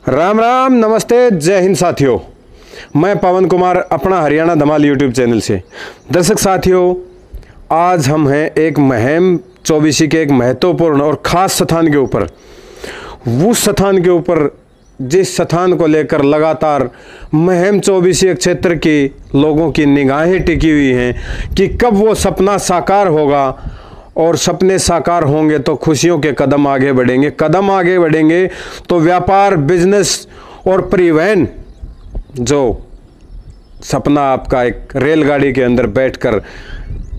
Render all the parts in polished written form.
राम राम, नमस्ते, जय हिंद साथियों। मैं पवन कुमार अपना हरियाणा धमाल यूट्यूब चैनल से। दर्शक साथियों, आज हम हैं एक मुहिम चौबीसी के एक महत्वपूर्ण और ख़ास स्थान के ऊपर। उस स्थान के ऊपर जिस स्थान को लेकर लगातार मुहिम चौबीसी क्षेत्र के लोगों की निगाहें टिकी हुई हैं कि कब वो सपना साकार होगा, और सपने साकार होंगे तो खुशियों के कदम आगे बढ़ेंगे तो व्यापार, बिजनेस और परिवहन, जो सपना आपका एक रेलगाड़ी के अंदर बैठकर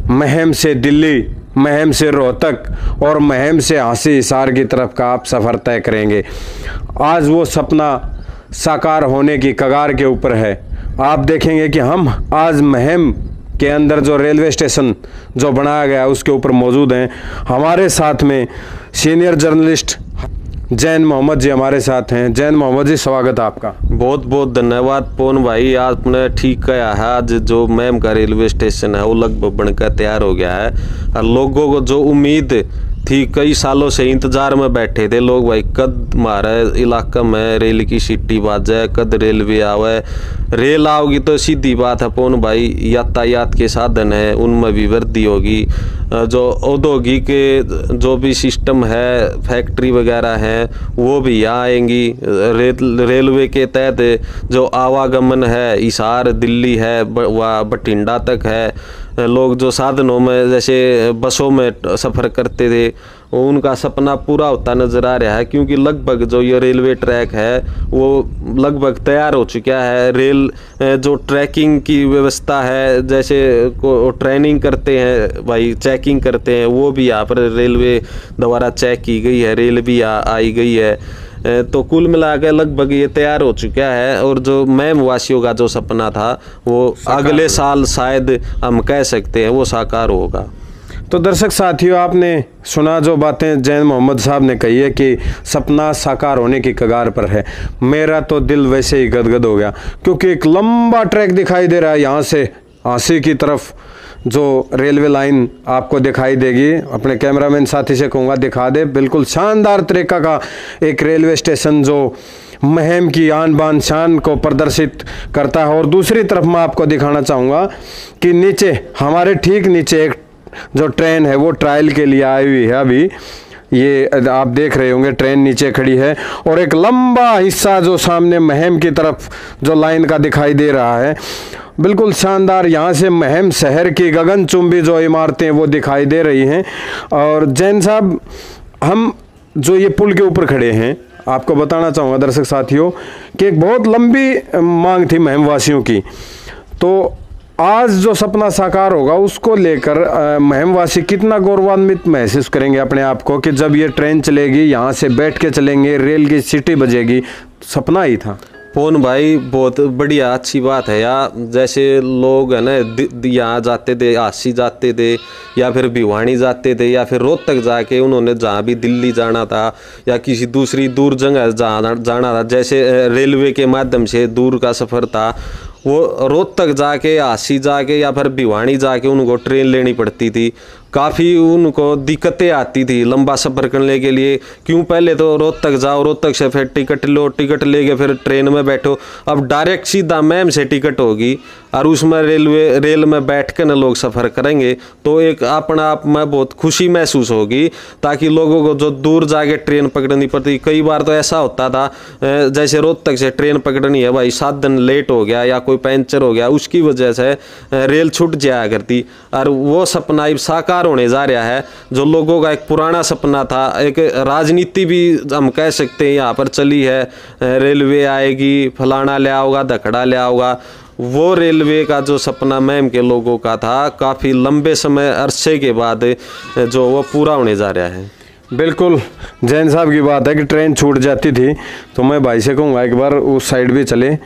मुहिम से दिल्ली, मुहिम से रोहतक और मुहिम से हांसी हिसार की तरफ का आप सफ़र तय करेंगे, आज वो सपना साकार होने की कगार के ऊपर है। आप देखेंगे कि हम आज मुहिम के अंदर जो रेलवे स्टेशन जो बनाया गया उसके ऊपर मौजूद हैं। हमारे साथ में सीनियर जर्नलिस्ट जैन मोहम्मद जी हमारे साथ हैं। जैन मोहम्मद जी, स्वागत है आपका। बहुत बहुत धन्यवाद पवन भाई, आपने ठीक कहा है। आज जो मैम का रेलवे स्टेशन है वो लगभग बनकर तैयार हो गया है और लोगों को जो उम्मीद थी, कई सालों से इंतजार में बैठे थे लोग भाई, कद हमारे इलाका में रेल की सीटी बाजे, कद रेलवे आवे। रेल आओगी तो सीधी बात है पवन भाई, यातायात के साधन है उनमें भी वृद्धि होगी। जो औद्योगिक जो भी सिस्टम है, फैक्ट्री वगैरह हैं, वो भी यहाँ आएंगी। रेलवे के तहत जो आवागमन है, हिसार दिल्ली है, वह बठिंडा तक है। लोग जो साधनों में जैसे बसों में सफ़र करते थे, उनका सपना पूरा होता नज़र आ रहा है, क्योंकि लगभग जो ये रेलवे ट्रैक है वो लगभग तैयार हो चुका है। रेल जो ट्रैकिंग की व्यवस्था है, जैसे को ट्रेनिंग करते हैं भाई, चेकिंग करते हैं, वो भी यहाँ पर रेलवे द्वारा चेक की गई है, रेल भी आई गई है। तो कुल मिलाकर लगभग ये तैयार हो चुका है। और जो मैम वासियों का जो सपना था वो अगले साल शायद हम कह सकते हैं वो साकार होगा। तो दर्शक साथियों, आपने सुना जो बातें जैन मोहम्मद साहब ने कही है कि सपना साकार होने की कगार पर है। मेरा तो दिल वैसे ही गदगद हो गया, क्योंकि एक लंबा ट्रैक दिखाई दे रहा है। यहाँ से हांसी की तरफ जो रेलवे लाइन आपको दिखाई देगी, अपने कैमरामैन साथी से कहूँगा दिखा दे। बिल्कुल शानदार तरीका का एक रेलवे स्टेशन जो मुहिम की आन बान शान को प्रदर्शित करता है। और दूसरी तरफ मैं आपको दिखाना चाहूँगा कि नीचे, हमारे ठीक नीचे एक जो ट्रेन है वो ट्रायल के लिए आई हुई है। अभी ये आप देख रहे होंगे, ट्रेन नीचे खड़ी है और एक लंबा हिस्सा जो सामने मुहिम की तरफ जो लाइन का दिखाई दे रहा है, बिल्कुल शानदार। यहाँ से मुहिम शहर की गगनचुंबी जो इमारतें वो दिखाई दे रही हैं। और जैन साहब, हम जो ये पुल के ऊपर खड़े हैं, आपको बताना चाहूँगा दर्शक साथियों कि एक बहुत लंबी मांग थी मुहिम वासियों की। तो आज जो सपना साकार होगा उसको लेकर मुहिमवासी कितना गौरवान्वित महसूस करेंगे अपने आप को कि जब ये ट्रेन चलेगी, यहाँ से बैठ के चलेंगे, रेल की सीटी बजेगी। सपना ही था। पवन भाई, बहुत बढ़िया अच्छी बात है यार। जैसे लोग है ना यहाँ जाते थे, हांसी जाते थे, या फिर भिवानी जाते थे, या फिर रोहतक जाके उन्होंने जहाँ भी दिल्ली जाना था या किसी दूसरी दूर जगह जहाँ जाना था, जैसे रेलवे के माध्यम से दूर का सफ़र था, वो रोहतक जाके, हांसी जाके या फिर भिवानी जाके उनको ट्रेन लेनी पड़ती थी। काफ़ी उनको दिक्कतें आती थी लंबा सफ़र करने के लिए। क्यों, पहले तो रोहतक जाओ, रोहतक से फिर टिकट लो, टिकट लेके फिर ट्रेन में बैठो। अब डायरेक्ट सीधा मैम से टिकट होगी और उसमें रेल में बैठ कर न लोग सफ़र करेंगे, तो एक अपना आप में बहुत खुशी महसूस होगी। ताकि लोगों को जो दूर जाके ट्रेन पकड़नी पड़ती, कई बार तो ऐसा होता था जैसे रोहतक से ट्रेन पकड़नी है भाई, साधन लेट हो गया या कोई पंचर हो गया, उसकी वजह से रेल छूट जाया करती। और वो सपना अब साकार होने जा रहा है, जो लोगों का एक पुराना सपना था। एक राजनीति भी हम कह सकते हैं यहाँ पर चली है, रेलवे आएगी, फलाना ले आओगा, धकड़ा ले आओगा। वो रेलवे का जो सपना मैम के लोगों का था, काफ़ी लंबे समय अरसे के बाद जो वो पूरा होने जा रहा है। बिल्कुल जैन साहब की बात है कि ट्रेन छूट जाती थी, तो मैं भाई से कहूँगा एक बार उस साइड भी चले।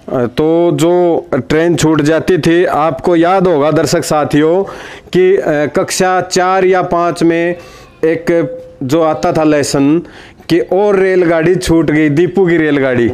तो जो ट्रेन छूट जाती थी, आपको याद होगा दर्शक साथियों कि कक्षा 4 या 5 में एक जो आता था लेसन कि और रेलगाड़ी छूट गई, दीपू की रेलगाड़ी।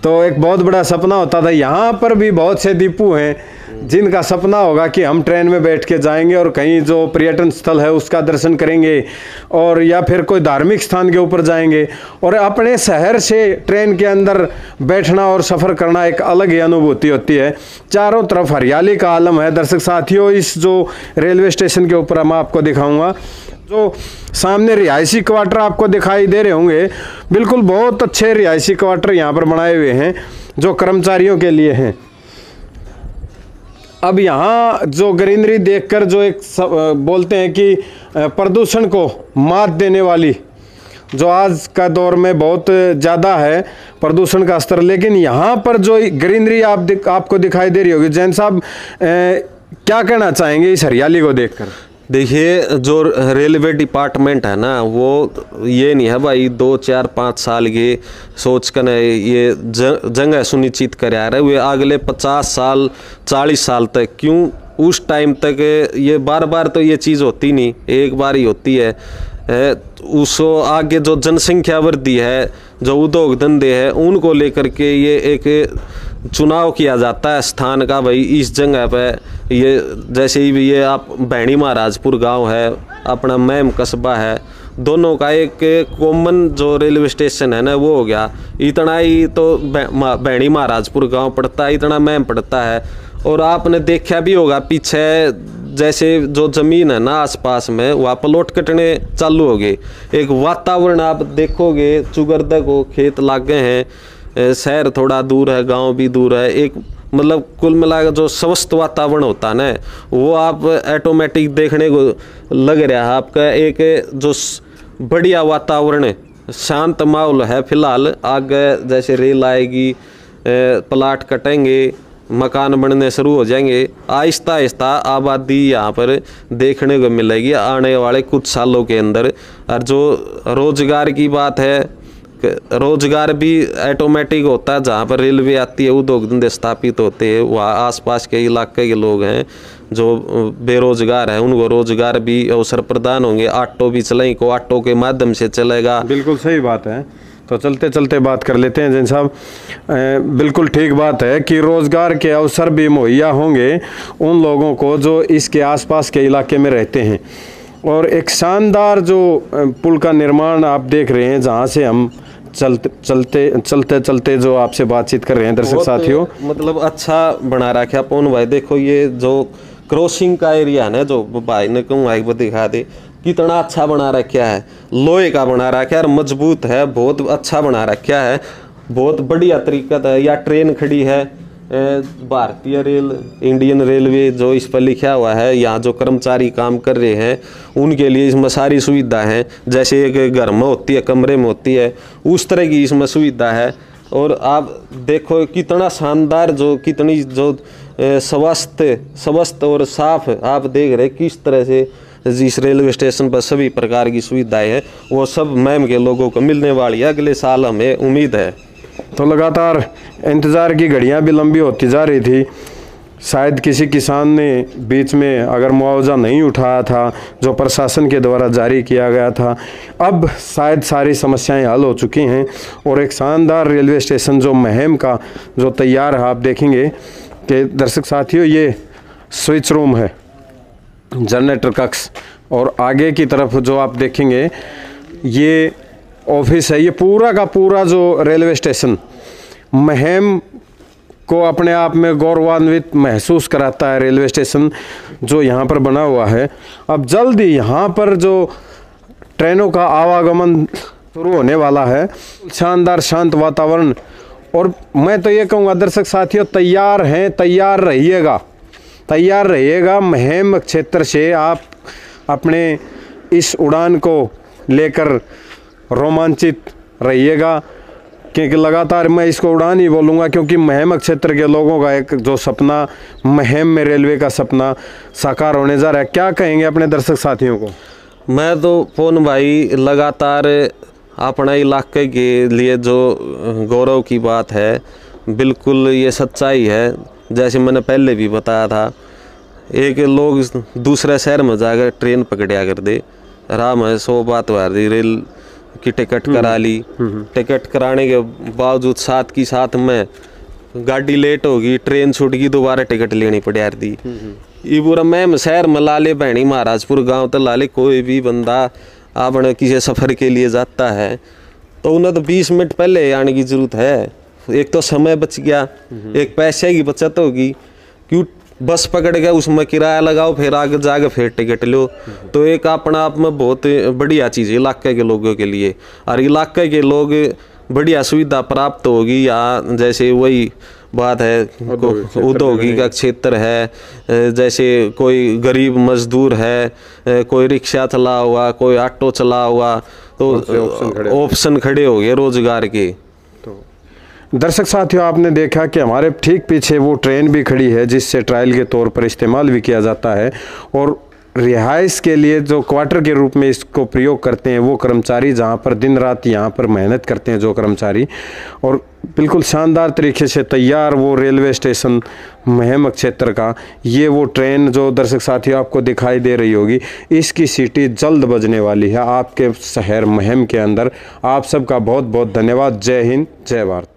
तो एक बहुत बड़ा सपना होता था। यहाँ पर भी बहुत से दीपू हैं जिनका सपना होगा कि हम ट्रेन में बैठ के जाएंगे और कहीं जो पर्यटन स्थल है उसका दर्शन करेंगे, और या फिर कोई धार्मिक स्थान के ऊपर जाएंगे। और अपने शहर से ट्रेन के अंदर बैठना और सफ़र करना एक अलग ही अनुभूति होती है। चारों तरफ हरियाली का आलम है। दर्शक साथियों, इस जो रेलवे स्टेशन के ऊपर मैं आपको दिखाऊंगा, जो सामने रिहायशी क्वार्टर आपको दिखाई दे रहे होंगे, बिल्कुल बहुत अच्छे रिहायशी क्वार्टर यहाँ पर बनाए हुए हैं जो कर्मचारियों के लिए हैं। अब यहाँ जो ग्रीनरी देखकर जो एक बोलते हैं कि प्रदूषण को मात देने वाली, जो आज का दौर में बहुत ज़्यादा है प्रदूषण का स्तर, लेकिन यहाँ पर जो ग्रीनरी आपको दिखाई दे रही होगी, जैन साहब क्या कहना चाहेंगे इस हरियाली को देखकर? देखिए, जो रेलवे डिपार्टमेंट है ना, वो ये नहीं है भाई 2 4 5 साल की सोच कर ये जगह सुनिश्चित कर रहा है। वे अगले 50 साल 40 साल तक, क्यों उस टाइम तक ये बार बार तो ये चीज़ होती नहीं, एक बार ही होती है। उसको आगे जो जनसंख्या वृद्धि है, जो उद्योग धंधे हैं, उनको लेकर के ये एक चुनाव किया जाता है स्थान का। भाई इस जगह पे ये, जैसे ही ये आप भैणी महाराजपुर गांव है, अपना मैम कस्बा है, दोनों का एक कॉमन जो रेलवे स्टेशन है ना वो हो गया। इतना ही तो भैणी महाराजपुर गांव पड़ता है, इतना मैम पड़ता है। और आपने देखा भी होगा पीछे, जैसे जो ज़मीन है ना आसपास में, वहाँ प्लॉट कटने चालू हो गए। एक वातावरण आप देखोगे, चुगरदक हो, खेत लागे हैं, शहर थोड़ा दूर है, गांव भी दूर है, एक मतलब कुल मिलाकर जो स्वस्थ वातावरण होता है ना, वो आप ऑटोमेटिक देखने को लग रहा है। आपका एक जो बढ़िया वातावरण है, शांत माहौल है। फिलहाल आगे जैसे रेल आएगी, प्लाट कटेंगे, मकान बनने शुरू हो जाएंगे, आहिस्ता आहिस्ता आबादी यहाँ पर देखने को मिलेगी आने वाले कुछ सालों के अंदर। और जो रोजगार की बात है, रोजगार भी ऑटोमेटिक होता है। जहाँ पर रेलवे आती है, उद्योग धंधे स्थापित होते हैं, वहाँ आसपास के इलाके के लोग हैं जो बेरोजगार हैं, उनको रोजगार भी अवसर प्रदान होंगे। ऑटो भी चलेंगे, को ऑटो के माध्यम से चलेगा। बिल्कुल सही बात है। तो चलते चलते बात कर लेते हैं जैन साहब। बिल्कुल ठीक बात है कि रोज़गार के अवसर भी मुहैया होंगे उन लोगों को जो इसके आसपास के इलाके में रहते हैं। और एक शानदार जो पुल का निर्माण आप देख रहे हैं, जहाँ से हम चलते जो आपसे बातचीत कर रहे हैं दर्शक साथियों, मतलब अच्छा बना रखा है पवन भाई। देखो ये जो क्रॉसिंग का एरिया है ना, जो भाई ने कहूँ भाई को दिखा दे, कितना अच्छा बना रखा है। लोहे का बना रखा है और मजबूत है, बहुत अच्छा बना रखा है, बहुत बढ़िया तरीका है। या ट्रेन खड़ी है, भारतीय रेल, इंडियन रेलवे जो इस पर लिखा हुआ है। यहाँ जो कर्मचारी काम कर रहे हैं उनके लिए इसमें सारी सुविधा है, जैसे एक घर में होती है, कमरे में होती है, उस तरह की इसमें सुविधा है। और आप देखो कितना शानदार, जो कितनी जो स्वस्थ और साफ आप देख रहे किस तरह से जिस रेलवे स्टेशन पर सभी प्रकार की सुविधाएं हैं, वो सब मैम के लोगों को मिलने वाली है। अगले साल हमें उम्मीद है। तो लगातार इंतज़ार की घड़ियां भी लंबी होती जा रही थी। शायद किसी किसान ने बीच में अगर मुआवजा नहीं उठाया था जो प्रशासन के द्वारा जारी किया गया था, अब शायद सारी समस्याएं हल हो चुकी हैं। और एक शानदार रेलवे स्टेशन जो महम का जो तैयार है, आप देखेंगे कि दर्शक साथियों, ये स्विच रूम है, जनरेटर कक्ष, और आगे की तरफ जो आप देखेंगे ये ऑफिस है। ये पूरा का पूरा जो रेलवे स्टेशन महम को अपने आप में गौरवान्वित महसूस कराता है। रेलवे स्टेशन जो यहाँ पर बना हुआ है, अब जल्द ही यहाँ पर जो ट्रेनों का आवागमन शुरू होने वाला है। शानदार शांत वातावरण, और मैं तो ये कहूँगा दर्शक साथियों, तैयार हैं, तैयार रहिएगा। महम क्षेत्र से आप अपने इस उड़ान को लेकर रोमांचित रहिएगा, क्योंकि लगातार मैं इसको उड़ान ही बोलूँगा, क्योंकि महम क्षेत्र के लोगों का एक जो सपना, महम में रेलवे का सपना साकार होने जा रहा है। क्या कहेंगे अपने दर्शक साथियों को? मैं तो पवन भाई लगातार अपने इलाके के लिए जो गौरव की बात है, बिल्कुल ये सच्चाई है। जैसे मैंने पहले भी बताया था, एक लोग दूसरे शहर में जाकर ट्रेन पकड़िया कर दे, राम है 100 बात वाली रेल की टिकट करा ली। टिकट कराने के बावजूद साथ की साथ में गाड़ी लेट होगी, ट्रेन छूट गई, दोबारा टिकट लेनी पड़ी यार दी। ये पूरा मैम शहर में लाले भैणी महाराजपुर गांव तक लाले कोई भी बंदा आपने किसी सफ़र के लिए जाता है तो उन्हें तो 20 मिनट पहले आने की ज़रूरत है। एक तो समय बच गया, एक पैसे की बचत होगी, क्यों बस पकड़ के उसमें किराया लगाओ फिर आगे जाके फिर टिकट लो। तो एक अपना आप में बहुत बढ़िया चीज़ है इलाके के लोगों के लिए। और इलाके के लोग बढ़िया सुविधा प्राप्त होगी, या जैसे वही बात है औद्योगिक का क्षेत्र है, जैसे कोई गरीब मजदूर है, कोई रिक्शा चला हुआ, कोई ऑटो चला हुआ, तो ऑप्शन खड़े हो गए रोजगार के। दर्शक साथियों, आपने देखा कि हमारे ठीक पीछे वो ट्रेन भी खड़ी है जिससे ट्रायल के तौर पर इस्तेमाल भी किया जाता है, और रिहाइश के लिए जो क्वार्टर के रूप में इसको प्रयोग करते हैं वो कर्मचारी, जहाँ पर दिन रात यहाँ पर मेहनत करते हैं जो कर्मचारी, और बिल्कुल शानदार तरीके से तैयार वो रेलवे स्टेशन महम क्षेत्र का ये वो ट्रेन जो दर्शक साथियों आपको दिखाई दे रही होगी, इसकी सीटी जल्द बजने वाली है आपके शहर महम के अंदर। आप सबका बहुत बहुत धन्यवाद। जय हिंद, जय भारत।